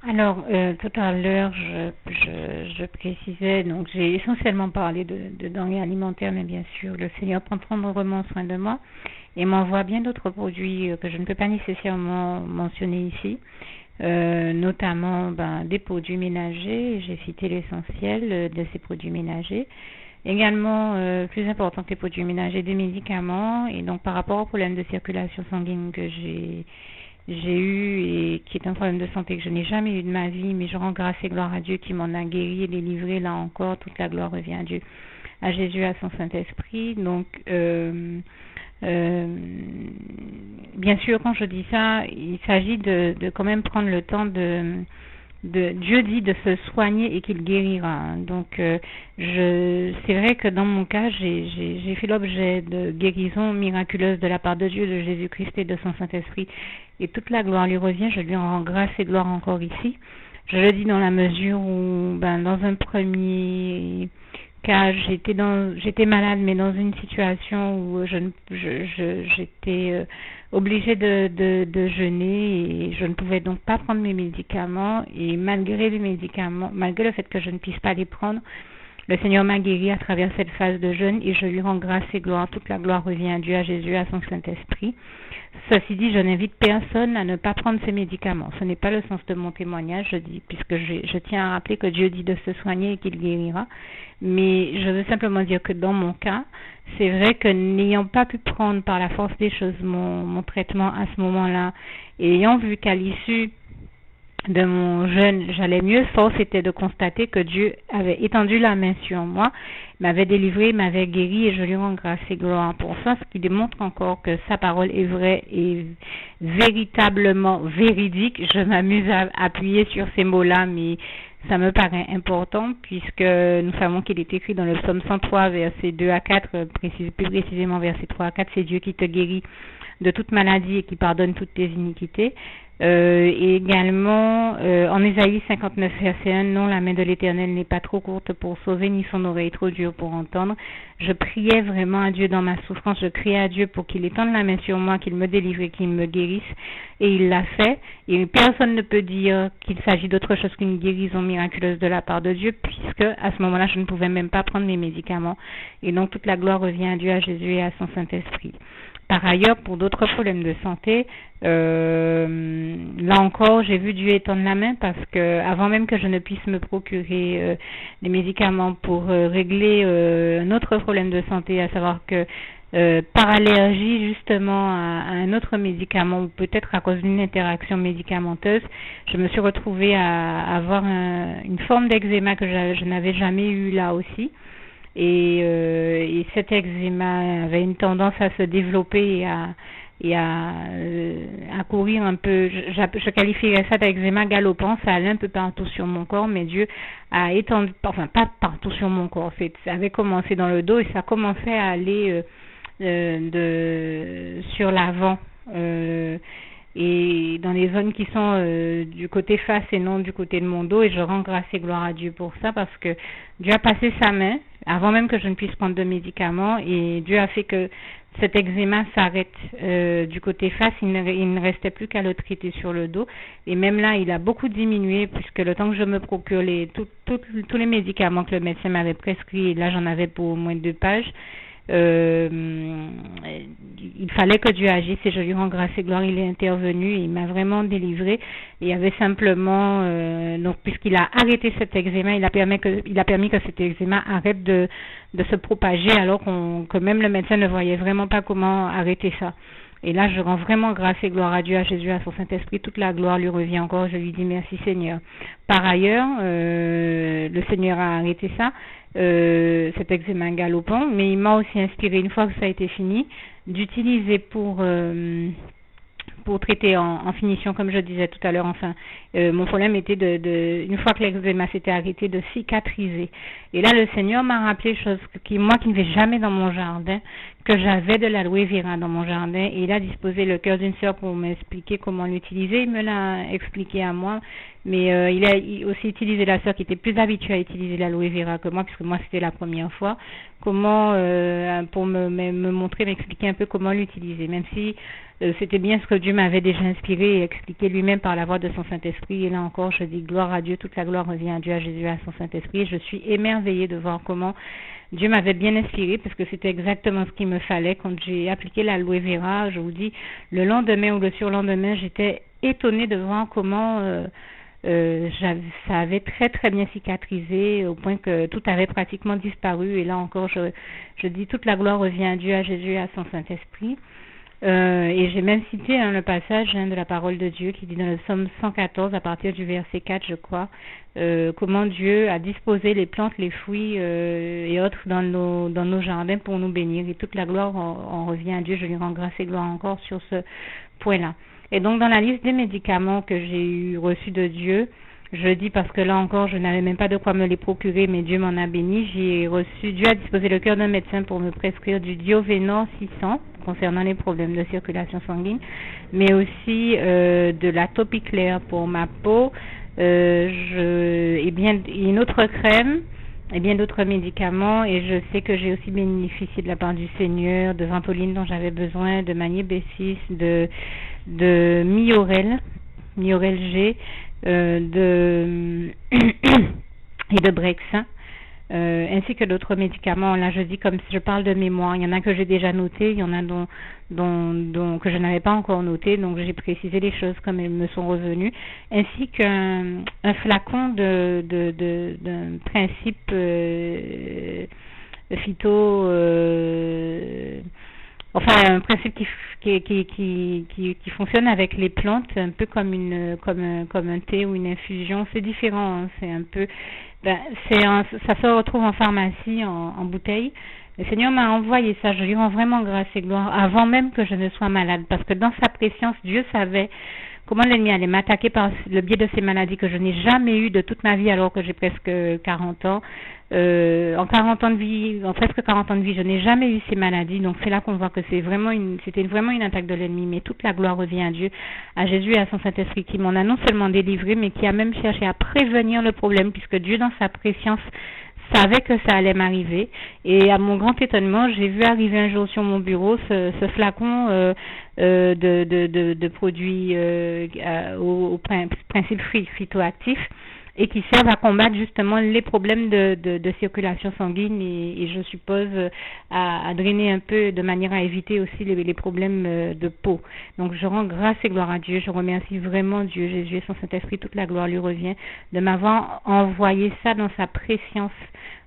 Alors, tout à l'heure, je précisais, donc j'ai essentiellement parlé de denrées alimentaires, mais bien sûr, le Seigneur prend vraiment soin de moi et m'envoie bien d'autres produits que je ne peux pas nécessairement mentionner ici, notamment des produits ménagers. J'ai cité l'essentiel de ces produits ménagers. Également, plus important que les produits ménagers, des médicaments. Et donc, par rapport au problème de circulation sanguine que j'ai eu et qui est un problème de santé que je n'ai jamais eu de ma vie, mais je rends grâce et gloire à Dieu qui m'en a guéri et délivré. Là encore, toute la gloire revient à Dieu, à Jésus, à son Saint-Esprit. Donc, bien sûr, quand je dis ça, il s'agit de quand même prendre le temps Dieu dit de se soigner et qu'il guérira. Donc, c'est vrai que dans mon cas, j'ai fait l'objet de guérison miraculeuse de la part de Dieu, de Jésus-Christ et de son Saint-Esprit. Et toute la gloire lui revient. Je lui en rends grâce et gloire encore ici. Je le dis dans la mesure où, dans un premier cas, j'étais malade, mais dans une situation où j'étais obligée de jeûner et je ne pouvais donc pas prendre mes médicaments. Et malgré les médicaments, malgré le fait que je ne puisse pas les prendre, le Seigneur m'a guéri à travers cette phase de jeûne et je lui rends grâce et gloire. Toute la gloire revient à Dieu, à Jésus, à son Saint-Esprit. Ceci dit, je n'invite personne à ne pas prendre ces médicaments. Ce n'est pas le sens de mon témoignage, puisque je tiens à rappeler que Dieu dit de se soigner et qu'il guérira. Mais je veux simplement dire que dans mon cas, c'est vrai que n'ayant pas pu prendre par la force des choses mon traitement à ce moment-là, et ayant vu qu'à l'issue de mon jeûne, j'allais mieux, force était de constater que Dieu avait étendu la main sur moi, m'avait délivré, m'avait guéri et je lui rends grâce et gloire pour ça, ce qui démontre encore que sa parole est vraie et véritablement véridique. Je m'amuse à appuyer sur ces mots-là, mais ça me paraît important puisque nous savons qu'il est écrit dans le psaume 103, versets 2 à 4, plus précisément versets 3 à 4, c'est Dieu qui te guérit de toute maladie et qui pardonne toutes tes iniquités. Et également en Ésaïe 59 verset 1, non, la main de l'Éternel n'est pas trop courte pour sauver, ni son oreille trop dure pour entendre. Je priais vraiment à Dieu dans ma souffrance, je criais à Dieu pour qu'il étende la main sur moi, qu'il me délivre et qu'il me guérisse, et il l'a fait. Et personne ne peut dire qu'il s'agit d'autre chose qu'une guérison miraculeuse de la part de Dieu, puisque à ce moment-là, je ne pouvais même pas prendre mes médicaments. Et donc toute la gloire revient à Dieu, à Jésus et à son Saint-Esprit. Par ailleurs, pour d'autres problèmes de santé, là encore, j'ai vu Dieu étendre la main parce que avant même que je ne puisse me procurer des médicaments pour régler un autre problème de santé, à savoir que par allergie justement à un autre médicament ou peut-être à cause d'une interaction médicamenteuse, je me suis retrouvée à avoir une forme d'eczéma que je n'avais jamais eu là aussi. Et cet eczéma avait une tendance à se développer et à courir un peu. Je qualifierais ça d'eczéma galopant. Ça allait un peu partout sur mon corps, mais Dieu a étendu, enfin pas partout sur mon corps. Ça avait commencé dans le dos et ça commençait à aller sur l'avant. Et dans les zones qui sont du côté face et non du côté de mon dos, et je rends grâce et gloire à Dieu pour ça parce que Dieu a passé sa main avant même que je ne puisse prendre de médicaments et Dieu a fait que cet eczéma s'arrête du côté face. Il ne restait plus qu'à le traiter sur le dos et même là il a beaucoup diminué puisque le temps que je me procure tous les médicaments que le médecin m'avait prescrits, et là j'en avais pour au moins 2 pages, il fallait que Dieu agisse et je lui rends grâce et gloire. Il est intervenu et il m'a vraiment délivré. Il y avait simplement donc puisqu'il a arrêté cet eczéma, il a permis que cet eczéma arrête de se propager alors que même le médecin ne voyait vraiment pas comment arrêter ça. Et là, je rends vraiment grâce et gloire à Dieu, à Jésus, à son Saint-Esprit. Toute la gloire lui revient encore. Je lui dis merci Seigneur. Par ailleurs, le Seigneur a arrêté ça, cet eczéma galopant, mais il m'a aussi inspiré, une fois que ça a été fini, d'utiliser pour traiter en finition, comme je disais tout à l'heure, enfin, mon problème était une fois que l'eczéma s'était arrêté, de cicatriser. Et là, le Seigneur m'a rappelé chose moi qui ne vais jamais dans mon jardin, que j'avais de l'aloe vera dans mon jardin, et il a disposé le cœur d'une sœur pour m'expliquer comment l'utiliser. Il me l'a expliqué à moi, Mais il aussi utilisé la sœur qui était plus habituée à utiliser l'aloe vera que moi, puisque moi c'était la première fois. Comment, pour me montrer, m'expliquer un peu comment l'utiliser, même si c'était bien ce que Dieu m'avait déjà inspiré et expliqué lui-même par la voix de son Saint-Esprit. Et là encore, je dis gloire à Dieu, toute la gloire revient à Dieu, à Jésus, à son Saint-Esprit. Et je suis émerveillée de voir comment Dieu m'avait bien inspiré, parce que c'était exactement ce qu'il me fallait. Quand j'ai appliqué l'aloe vera, je vous dis, le lendemain ou le surlendemain, j'étais étonnée de voir comment ça avait très très bien cicatrisé, au point que tout avait pratiquement disparu. Et là encore, je dis toute la gloire revient à Dieu, à Jésus, à son Saint-Esprit. Et j'ai même cité le passage de la parole de Dieu qui dit dans le psaume 114 à partir du verset 4, je crois, comment Dieu a disposé les plantes, les fruits et autres dans nos jardins pour nous bénir. Et toute la gloire en revient à Dieu. Je lui rends grâce et gloire encore sur ce point-là. Et donc dans la liste des médicaments que j'ai eu reçus de Dieu, je dis parce que là encore, je n'avais même pas de quoi me les procurer, mais Dieu m'en a béni. Dieu a disposé le cœur d'un médecin pour me prescrire du Diovénor 600 concernant les problèmes de circulation sanguine, mais aussi de la Topiclair pour ma peau, et bien une autre crème, et bien d'autres médicaments. Et je sais que j'ai aussi bénéficié de la part du Seigneur de Ventoline dont j'avais besoin, de Magnéb-6, de Miorel G, et de Brexin, ainsi que d'autres médicaments. Là, je dis comme si je parle de mémoire. Il y en a que j'ai déjà noté, il y en a dont que je n'avais pas encore noté, donc j'ai précisé les choses comme elles me sont revenues, ainsi qu'un flacon d'un principe phyto, enfin un principe qui fonctionne avec les plantes, un peu comme un thé ou une infusion. C'est différent, hein, c'est un peu, ça se retrouve en pharmacie en bouteille. Le Seigneur m'a envoyé ça, je lui rends vraiment grâce et gloire avant même que je ne sois malade, parce que dans sa préscience, Dieu savait comment l'ennemi allait m'attaquer par le biais de ces maladies que je n'ai jamais eues de toute ma vie, alors que j'ai presque 40 ans. En 40 ans de vie, en presque 40 ans de vie, je n'ai jamais eu ces maladies. Donc c'est là qu'on voit que c'était vraiment une attaque de l'ennemi. Mais toute la gloire revient à Dieu, à Jésus et à son Saint-Esprit qui m'en a non seulement délivré, mais qui a même cherché à prévenir le problème, puisque Dieu dans sa préscience savait que ça allait m'arriver. Et à mon grand étonnement, j'ai vu arriver un jour sur mon bureau ce flacon de produits au principe phytoactif, et qui servent à combattre justement les problèmes de circulation sanguine et je suppose à drainer un peu, de manière à éviter aussi les problèmes de peau. Donc je rends grâce et gloire à Dieu, je remercie vraiment Dieu, Jésus et son Saint-Esprit, toute la gloire lui revient, de m'avoir envoyé ça dans sa préscience,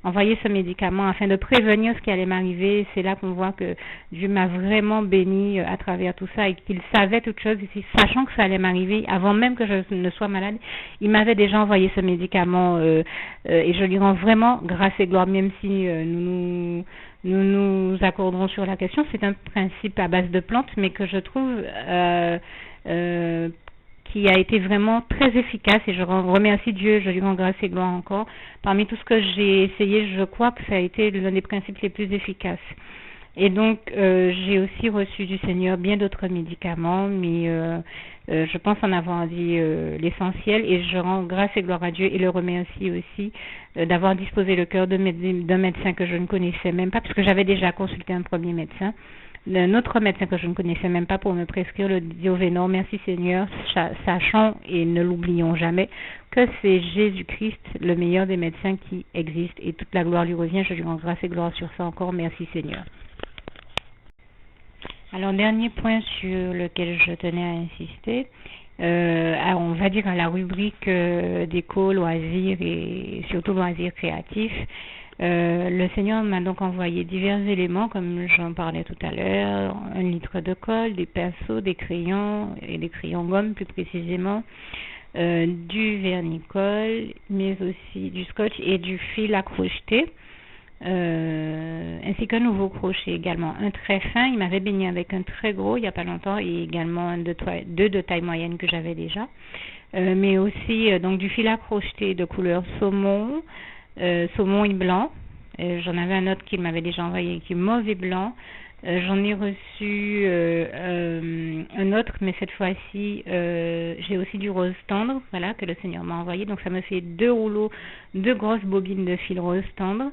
envoyer ce médicament afin de prévenir ce qui allait m'arriver. C'est là qu'on voit que Dieu m'a vraiment béni à travers tout ça, et qu'il savait toutes choses, sachant que ça allait m'arriver avant même que je ne sois malade. Il m'avait déjà envoyé ce médicament et je lui rends vraiment grâce et gloire, même si nous accorderons sur la question. C'est un principe à base de plantes, mais que je trouve qui a été vraiment très efficace, et je remercie Dieu, je lui rends grâce et gloire encore. Parmi tout ce que j'ai essayé, je crois que ça a été l'un des principes les plus efficaces. Et donc, j'ai aussi reçu du Seigneur bien d'autres médicaments, mais je pense en avoir dit l'essentiel, et je rends grâce et gloire à Dieu et le remercie aussi d'avoir disposé le cœur d'un médecin que je ne connaissais même pas, parce que j'avais déjà consulté un premier médecin, un autre médecin que je ne connaissais même pas, pour me prescrire le Diovénor. Merci Seigneur, sachant et ne l'oublions jamais que c'est Jésus-Christ, le meilleur des médecins qui existe, et toute la gloire lui revient. Je lui rends grâce et gloire sur ça encore. Merci Seigneur. Alors, dernier point sur lequel je tenais à insister, on va dire à la rubrique déco, loisirs et surtout loisirs créatifs. Le Seigneur m'a donc envoyé divers éléments, comme j'en parlais tout à l'heure, 1 litre de colle, des pinceaux, des crayons et des crayons gomme plus précisément, du vernis-colle, mais aussi du scotch et du fil à crocheter, ainsi qu'un nouveau crochet également, un très fin. Il m'avait baigné avec un très gros il n'y a pas longtemps, et également deux de taille moyenne que j'avais déjà, mais aussi donc du fil à crocheter de couleur saumon et blanc. J'en avais un autre qu'il m'avait déjà envoyé qui est mauve et blanc, J'en ai reçu un autre, mais cette fois-ci, j'ai aussi du rose tendre, voilà, que le Seigneur m'a envoyé. Donc ça me fait 2 rouleaux, 2 grosses bobines de fil rose tendre.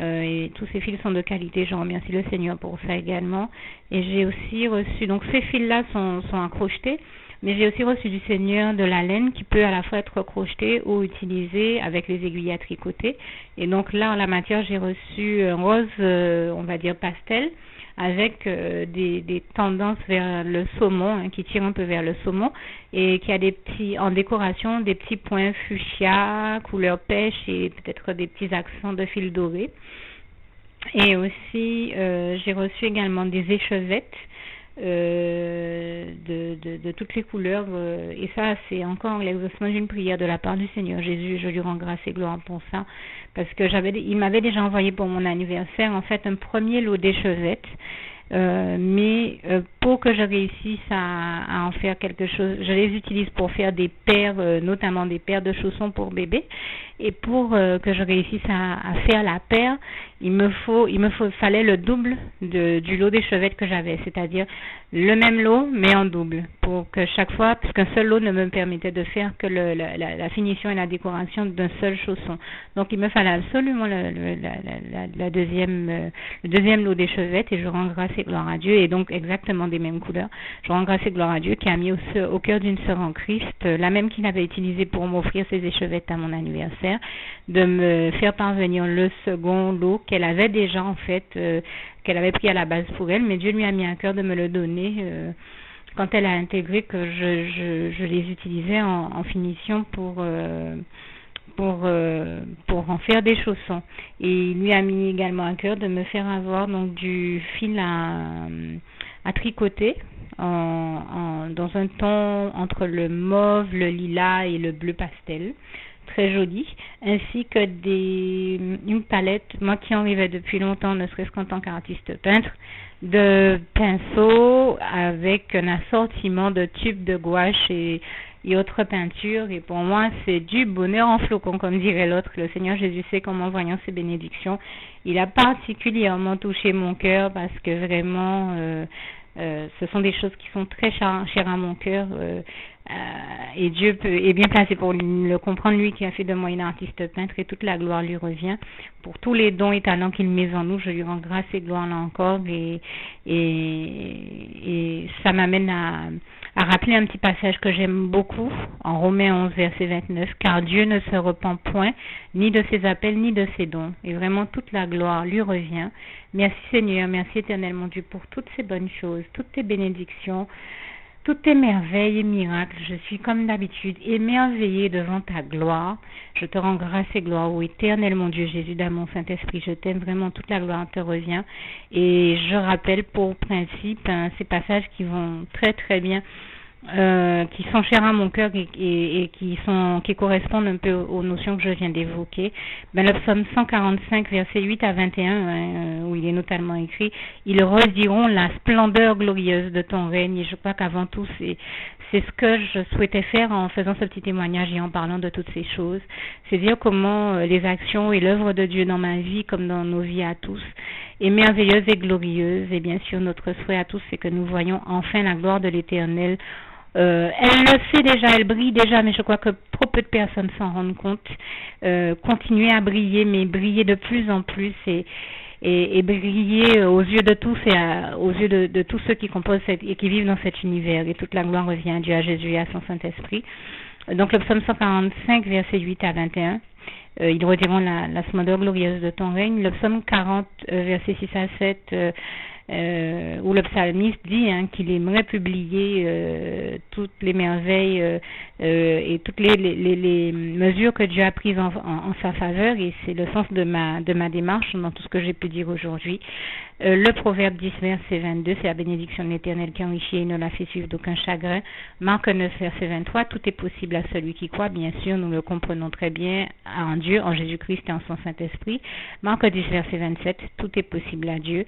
Et tous ces fils sont de qualité, je remercie le Seigneur pour ça également. Et j'ai aussi reçu, donc ces fils-là sont à crocheter, mais j'ai aussi reçu du Seigneur de la laine qui peut à la fois être crochetée ou utilisée avec les aiguilles à tricoter. Et donc là, en la matière, j'ai reçu un rose, on va dire pastel, avec des tendances vers le saumon, hein, qui tire un peu vers le saumon, et qui a des petits, en décoration, des petits points fuchsia, couleur pêche, et peut-être des petits accents de fil doré. Et aussi, j'ai reçu également des échevettes de toutes les couleurs. Et ça, c'est encore l'exaucement d'une prière de la part du Seigneur Jésus. Je lui rends grâce et gloire pour ça. Parce que il m'avait déjà envoyé pour mon anniversaire, en fait, un premier lot d'échevettes. Mais pour que je réussisse à en faire quelque chose, je les utilise pour faire des paires, notamment des paires de chaussons pour bébé. Et pour que je réussisse à faire la paire, fallait le double du lot d'échevettes que j'avais, c'est-à-dire le même lot mais en double, pour que chaque fois, puisqu'un seul lot ne me permettait de faire que la finition et la décoration d'un seul chausson. Donc il me fallait absolument le deuxième lot d'échevettes, et je rends grâce et gloire à Dieu, et donc exactement des mêmes couleurs. Je rends grâce et gloire à Dieu qui a mis au cœur d'une sœur en Christ, la même qu'il avait utilisée pour m'offrir ses échevettes à mon anniversaire, de me faire parvenir le second lot qu'elle avait déjà en fait, qu'elle avait pris à la base pour elle, mais Dieu lui a mis à cœur de me le donner quand elle a intégré que je les utilisais en finition pour en faire des chaussons. Et il lui a mis également à cœur de me faire avoir donc du fil à tricoter dans un ton entre le mauve, le lilas et le bleu pastel, très joli, ainsi que une palette, moi qui en rêvais depuis longtemps, ne serait-ce qu'en tant qu'artiste peintre, de pinceaux avec un assortiment de tubes de gouache et autres peintures. Et pour moi, c'est du bonheur en flocons, comme dirait l'autre. Le Seigneur Jésus sait qu'en m'envoyant ces bénédictions, il a particulièrement touché mon cœur, parce que vraiment, ce sont des choses qui sont très chères à mon cœur, et Dieu est bien placé pour le comprendre, lui qui a fait de moi une artiste peintre, et toute la gloire lui revient pour tous les dons et talents qu'il met en nous. Je lui rends grâce et gloire là encore, et ça m'amène à rappeler un petit passage que j'aime beaucoup en Romains 11 verset 29, car Dieu ne se repent point ni de ses appels ni de ses dons, et vraiment toute la gloire lui revient. Merci Seigneur, merci éternel mon Dieu pour toutes ces bonnes choses, toutes tes bénédictions, toutes tes merveilles et miracles. Je suis comme d'habitude émerveillée devant ta gloire. Je te rends grâce et gloire, ô éternel mon Dieu Jésus d'amour Saint-Esprit. Je t'aime vraiment, toute la gloire te revient. Et je rappelle pour principe ces passages qui vont très très bien, qui sont chers à mon cœur et qui correspondent un peu aux notions que je viens d'évoquer. Le psaume 145 verset 8 à 21, où il est notamment écrit: ils rediront la splendeur glorieuse de ton règne. Et je crois qu'avant tout, c'est ce que je souhaitais faire en faisant ce petit témoignage et en parlant de toutes ces choses. C'est dire comment les actions et l'œuvre de Dieu dans ma vie comme dans nos vies à tous est merveilleuse et glorieuse. Et bien sûr, notre souhait à tous, c'est que nous voyons enfin la gloire de l'Éternel. Elle le fait déjà, elle brille déjà, mais je crois que trop peu de personnes s'en rendent compte. Continuer à briller, mais briller de plus en plus, et briller aux yeux de tous et aux yeux de tous ceux qui composent et qui vivent dans cet univers. Et toute la gloire revient à Dieu, à Jésus et à son Saint-Esprit. Donc le psaume 145, verset 8 à 21. Ils rediront la splendeur glorieuse de ton règne. Le psaume 40, verset 6 à 7, où le psalmiste dit qu'il aimerait publier toutes les merveilles et toutes les mesures que Dieu a prises en sa faveur, et c'est le sens de ma démarche dans tout ce que j'ai pu dire aujourd'hui. Le proverbe 10 verset 22, c'est la bénédiction de l'Éternel qui enrichit et ne la fait suivre d'aucun chagrin. Marc 9 verset 23, tout est possible à celui qui croit, bien sûr, nous le comprenons très bien, en Dieu, en Jésus-Christ et en son Saint-Esprit. Marc 10 verset 27, tout est possible à Dieu.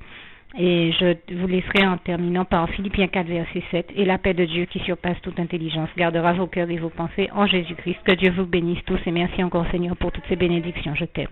Et je vous laisserai en terminant par Philippiens 4 verset 7, et la paix de Dieu qui surpasse toute intelligence gardera vos cœurs et vos pensées en Jésus-Christ. Que Dieu vous bénisse tous, et merci encore Seigneur pour toutes ces bénédictions. Je t'aime.